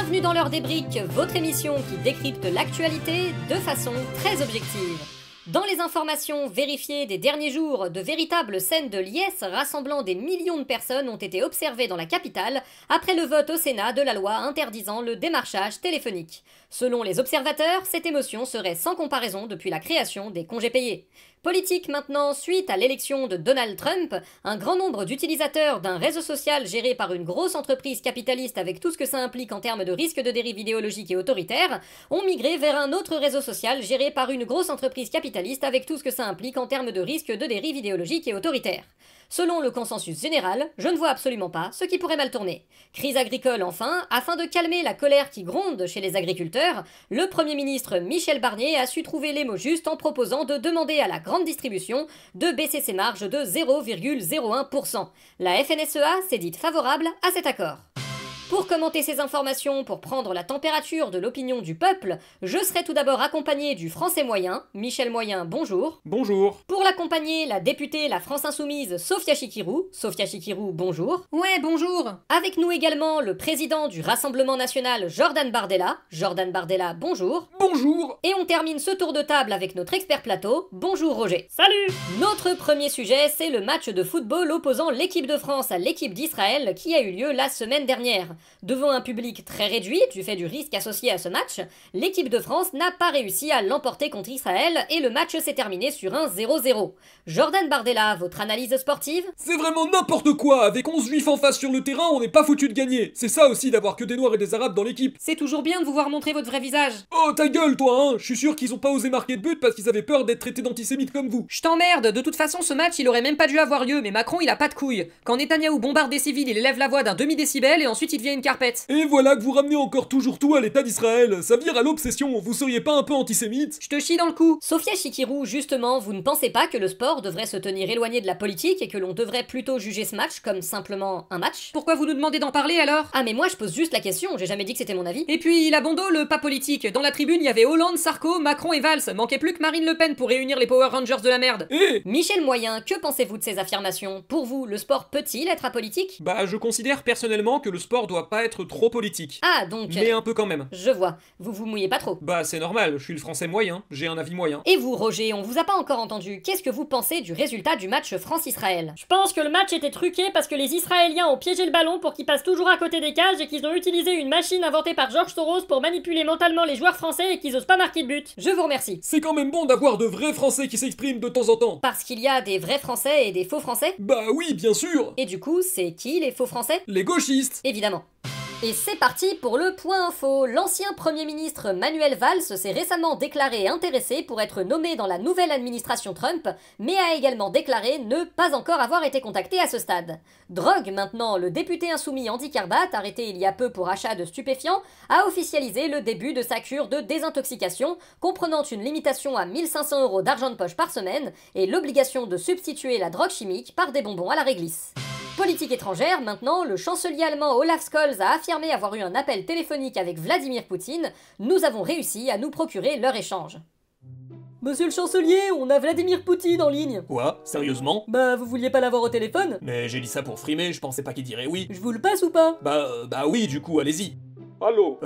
Bienvenue dans l'heure des briques, votre émission qui décrypte l'actualité de façon très objective. Dans les informations vérifiées des derniers jours, de véritables scènes de liesse rassemblant des millions de personnes ont été observées dans la capitale après le vote au Sénat de la loi interdisant le démarchage téléphonique. Selon les observateurs, cette émotion serait sans comparaison depuis la création des congés payés. Politique maintenant, suite à l'élection de Donald Trump, un grand nombre d'utilisateurs d'un réseau social géré par une grosse entreprise capitaliste avec tout ce que ça implique en termes de risque de dérive idéologique et autoritaire, ont migré vers un autre réseau social géré par une grosse entreprise capitaliste avec tout ce que ça implique en termes de risque de dérive idéologique et autoritaire. Selon le consensus général, je ne vois absolument pas ce qui pourrait mal tourner. Crise agricole enfin, afin de calmer la colère qui gronde chez les agriculteurs, le Premier ministre Michel Barnier a su trouver les mots justes en proposant de demander à la grande distribution de baisser ses marges de 0,01%. La FNSEA s'est dite favorable à cet accord. Pour commenter ces informations, pour prendre la température de l'opinion du peuple, je serai tout d'abord accompagné du Français moyen, Michel Moyen, bonjour. Bonjour. Pour l'accompagner, la députée La France Insoumise, Sophia Chikirou. Sophia Chikirou, bonjour. Ouais, bonjour. Avec nous également le président du Rassemblement National, Jordan Bardella. Jordan Bardella, bonjour. Bonjour. Et on termine ce tour de table avec notre expert plateau. Bonjour Roger. Salut. Notre premier sujet, c'est le match de football opposant l'équipe de France à l'équipe d'Israël qui a eu lieu la semaine dernière. Devant un public très réduit, du fait du risque associé à ce match, l'équipe de France n'a pas réussi à l'emporter contre Israël et le match s'est terminé sur un 0-0. Jordan Bardella, votre analyse sportive? C'est vraiment n'importe quoi. Avec 11 juifs en face sur le terrain, on n'est pas foutu de gagner. C'est ça aussi d'avoir que des noirs et des arabes dans l'équipe. C'est toujours bien de vous voir montrer votre vrai visage. Oh ta gueule toi hein. Je suis sûr qu'ils ont pas osé marquer de but parce qu'ils avaient peur d'être traités d'antisémites comme vous. Je t'emmerde, de toute façon ce match il aurait même pas dû avoir lieu, mais Macron il a pas de couilles. Quand Netanyahou bombarde des civils, il élève la voix d'un demi-décibel et ensuite il devient une carpette. Et voilà que vous ramenez encore toujours tout à l'état d'Israël. Ça vire à l'obsession. Vous seriez pas un peu antisémite? Je te chie dans le cou. Sophia Chikirou, justement, vous ne pensez pas que le sport devrait se tenir éloigné de la politique et que l'on devrait plutôt juger ce match comme simplement un match? Pourquoi vous nous demandez d'en parler alors? Ah mais moi je pose juste la question, j'ai jamais dit que c'était mon avis. Et puis il a bon dos le pas politique. Dans la tribune il y avait Hollande, Sarko, Macron et Valls. Manquait plus que Marine Le Pen pour réunir les Power Rangers de la merde. Michel Moyen, que pensez-vous de ces affirmations? Pour vous, le sport peut-il être apolitique? Bah je considère personnellement que le sport doit pas être trop politique. Ah donc... Mais un peu quand même. Je vois, vous vous mouillez pas trop. Bah c'est normal, je suis le français moyen, j'ai un avis moyen. Et vous Roger, on vous a pas encore entendu, qu'est-ce que vous pensez du résultat du match France-Israël? Je pense que le match était truqué parce que les Israéliens ont piégé le ballon pour qu'il passe toujours à côté des cages et qu'ils ont utilisé une machine inventée par Georges Soros pour manipuler mentalement les joueurs français et qu'ils osent pas marquer de but. Je vous remercie. C'est quand même bon d'avoir de vrais français qui s'expriment de temps en temps. Parce qu'il y a des vrais français et des faux français? Bah oui, bien sûr. Et du coup, c'est qui les faux français? Les gauchistes. Évidemment. Et c'est parti pour le point info. L'ancien Premier ministre Manuel Valls s'est récemment déclaré intéressé pour être nommé dans la nouvelle administration Trump, mais a également déclaré ne pas encore avoir été contacté à ce stade. Drogue maintenant, le député insoumis Andy Karbat, arrêté il y a peu pour achat de stupéfiants, a officialisé le début de sa cure de désintoxication, comprenant une limitation à 1 500 € d'argent de poche par semaine et l'obligation de substituer la drogue chimique par des bonbons à la réglisse. Politique étrangère, maintenant, le chancelier allemand Olaf Scholz a affirmé avoir eu un appel téléphonique avec Vladimir Poutine. Nous avons réussi à nous procurer leur échange. Monsieur le chancelier, on a Vladimir Poutine en ligne. Quoi? Sérieusement? Bah vous vouliez pas l'avoir au téléphone? Mais j'ai dit ça pour frimer, je pensais pas qu'il dirait oui. Je vous le passe ou pas? Bah oui, du coup, allez-y. Allô?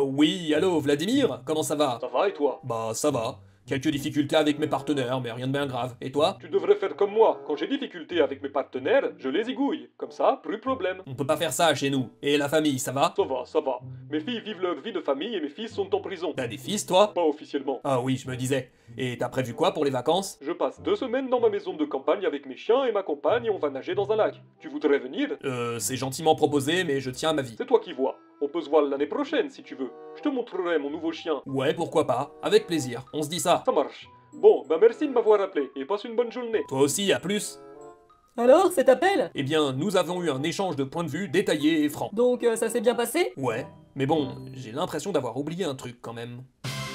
Oui, allô, Vladimir? Comment ça va? Ça va et toi? Bah ça va. Quelques difficultés avec mes partenaires, mais rien de bien grave. Et toi? Tu devrais faire comme moi. Quand j'ai difficulté avec mes partenaires, je les égouille. Comme ça, plus de problème. On peut pas faire ça chez nous. Et la famille, ça va? Ça va, ça va. Mes filles vivent leur vie de famille et mes fils sont en prison. T'as des fils, toi? Pas officiellement. Ah oui, je me disais. Et t'as prévu quoi pour les vacances? Je passe 2 semaines dans ma maison de campagne avec mes chiens et ma compagne et on va nager dans un lac. Tu voudrais venir? C'est gentiment proposé, mais je tiens à ma vie. C'est toi qui vois. On peut se voir l'année prochaine si tu veux. Je te montrerai mon nouveau chien. Ouais, pourquoi pas. Avec plaisir. On se dit ça. Ça marche. Bon, bah merci de m'avoir appelé et passe une bonne journée. Toi aussi, à plus. Alors, cet appel? Eh bien, nous avons eu un échange de points de vue détaillé et franc. Donc ça s'est bien passé? Ouais, mais bon, j'ai l'impression d'avoir oublié un truc quand même.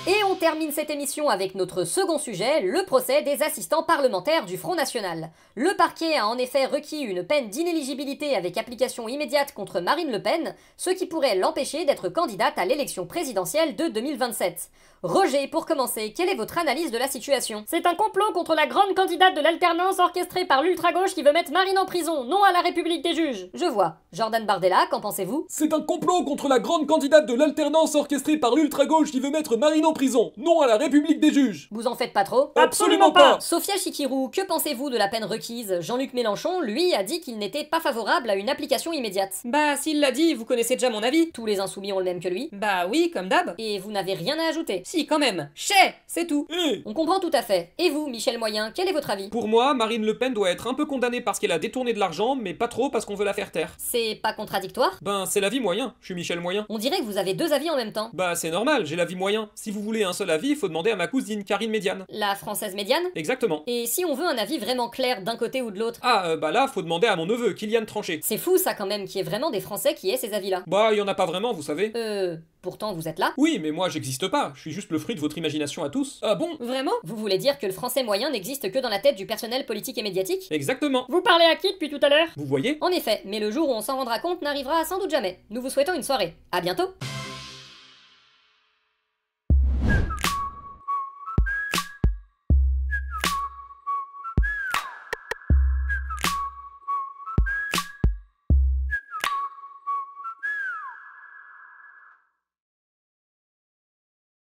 Et on On termine cette émission avec notre second sujet, le procès des assistants parlementaires du Front National. Le parquet a en effet requis une peine d'inéligibilité avec application immédiate contre Marine Le Pen, ce qui pourrait l'empêcher d'être candidate à l'élection présidentielle de 2027. Roger, pour commencer, quelle est votre analyse de la situation? C'est un complot contre la grande candidate de l'alternance orchestrée par l'ultra-gauche qui veut mettre Marine en prison, non à la République des juges. Je vois. Jordan Bardella, qu'en pensez-vous? C'est un complot contre la grande candidate de l'alternance orchestrée par l'ultra-gauche qui veut mettre Marine en prison, non à la République des juges. Vous en faites pas trop? Absolument pas. Sophia Chikirou, que pensez-vous de la peine requise? Jean-Luc Mélenchon, lui, a dit qu'il n'était pas favorable à une application immédiate. Bah, s'il l'a dit, vous connaissez déjà mon avis. Tous les insoumis ont le même que lui. Bah oui, comme d'hab. Et vous n'avez rien à ajouter. Si, quand même. Chais, c'est tout. On comprend tout à fait. Et vous, Michel Moyen, quel est votre avis? Pour moi, Marine Le Pen doit être un peu condamnée parce qu'elle a détourné de l'argent, mais pas trop parce qu'on veut la faire taire. C'est pas contradictoire? Ben, c'est l'avis moyen, je suis Michel Moyen. On dirait que vous avez deux avis en même temps. Bah, c'est normal, j'ai l'avis moyen. Si vous voulez un seul avis, il faut demander à ma cousine Karine Médiane. La française médiane? Exactement. Et si on veut un avis vraiment clair d'un côté ou de l'autre? Bah là, faut demander à mon neveu, Kylian Tranché. C'est fou ça quand même, qu'il y ait vraiment des Français qui aient ces avis-là. Bah, y en a pas vraiment, vous savez. Pourtant vous êtes là? Oui, mais moi j'existe pas, je suis juste le fruit de votre imagination à tous. Ah bon? Vraiment? Vous voulez dire que le français moyen n'existe que dans la tête du personnel politique et médiatique? Exactement. Vous parlez à qui depuis tout à l'heure? Vous voyez? En effet, mais le jour où on s'en rendra compte n'arrivera sans doute jamais. Nous vous souhaitons une soirée. À bientôt!